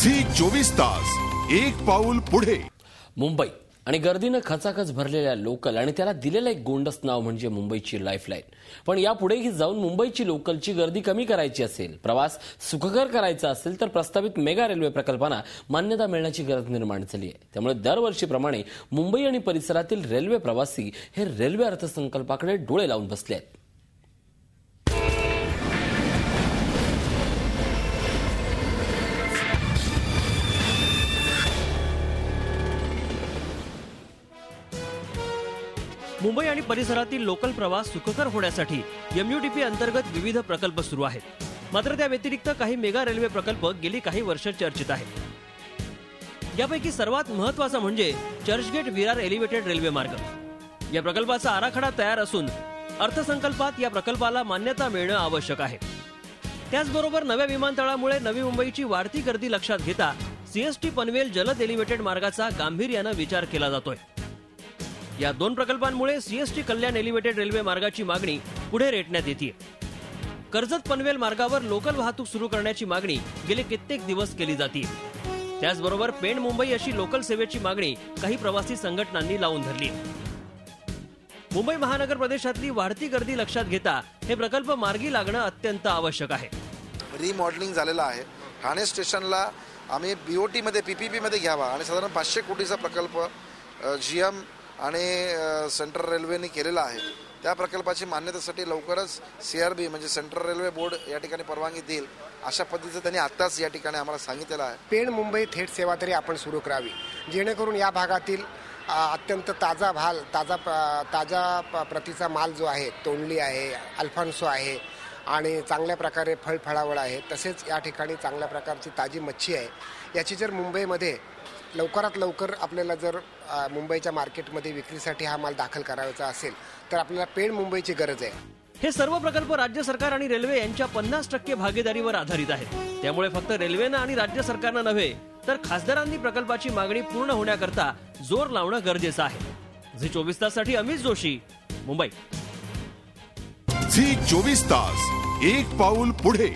Zee 24 तास एक पाऊल पुढे। मुंबई आणि गर्दीने खचाखच भरलेल्या लोकल आणि त्याला दिलेलं एक गोंडस नाव म्हणजे मुंबईची लाईफलाईन। पण यापुढेही जाऊन मुंबईची लोकलची गर्दी कमी करायची असेल, प्रवास सुखकर करायचा असेल तर प्रस्तावित मेगा रेल्वे प्रकल्पांना मान्यता मिळण्याची गरज निर्माण झाली आहे। त्यामुळे दरवर्षीप्रमाणे मुंबई आणि परिसरातील रेल्वे प्रवासी हे रेल्वे अर्थसंकल्पाकडे डोळे लावून बसले आहेत। मुंबई आणि परिसरातील लोकल प्रवास सुखकर होण्यासाठी एमयूडीपी अंतर्गत विविध प्रकल्प सुरू आहेत। मात्र त्या व्यतिरिक्त काही मेगा रेल्वे प्रकल्प गेली काही वर्ष चर्चेत आहेत। यापैकी सर्वात महत्त्वाचा म्हणजे चर्चगेट विरार एलिव्हेटेड रेल्वे मार्ग। या प्रकल्पाचा आराखडा तयार असून अर्थसंकल्पात या प्रकल्पाला मान्यता मिळणं आवश्यक आहे। त्याचबरोबर नव्या विमानतळामुळे नवी मुंबईची वाढती गर्दी लक्षात घेता सीएसटी पनवेल जलद एलिव्हेटेड मार्गाचा गांभीर्यानं विचार केला जातोय। या दोन प्रकल्पांमुळे सीएसटी कल्याण एलिव्हेटेड रेल्वे मार्गाची मागणी पुढे रेटण्यात येते। कर्जत पनवेल मार्गावर लोकल वाहतूक सुरू करण्याची मागणी गेले कित्येक दिवस केली जाते। त्याचबरोबर पेण मुंबई अशी लोकल सेवेची मागणी काही प्रवासी संघटनांनी लावून धरली। मुंबई महानगर प्रदेशातली वाढती गर्दी लक्षात घेता हे प्रकल्प मार्गी लागणं अत्यंत आवश्यक आहे। रिमॉडेलिंग झालेला आहे। ठाणे स्टेशनला आम्ही बीओटी मध्ये पीपीपी मध्ये घ्यावा आणि साधारण 500 कोटीचा प्रकल्प जीएम आणि सेंट्रल रेल्वेने केलेला आहे। त्या प्रकल्पाची मान्यतेसाठी लवकरच सीआरबी म्हणजे सेंट्रल रेल्वे बोर्ड या ठिकाणी परवानगी देईल अशा पद्धतीचं त्यांनी आताच या ठिकाणी आम्हाला सांगितलेलं आहे। पेण मुंबई थेट सेवा तरी आपण सुरू करावी, जेणेकरून या भागातील अत्यंत ताजा प्रतीचा माल जो आहे, तोंडली आहे, अल्फान्सो आहे आणि चांगल्या प्रकारे फळफळावळ आहे, तसेच या ठिकाणी चांगल्या प्रकारची ताजी मच्छी आहे। याची जर मुंबईमध्ये लवकरात लवकर आपल्याला जर मुंबईच्या मार्केटमध्ये विक्रीसाठी हा माल दाखल करायचा असेल तर आपल्याला पेण मुंबईची गरज आहे। हे सर्व प्रकल्प राज्य सरकार आणि रेल्वे यांच्या 50% भागीदारीवर आधारित आहेत। त्यामुळे फक्त रेल्वेनं आणि राज्य सरकारनं नव्हे तर खासदारांनी प्रकल्पाची मागणी पूर्ण होण्याकरता जोर लावणं गरजेचं आहे। झी 24 ताससाठी अमित जोशी, मुंबई। झी 24 तास एक पाऊल पुढे।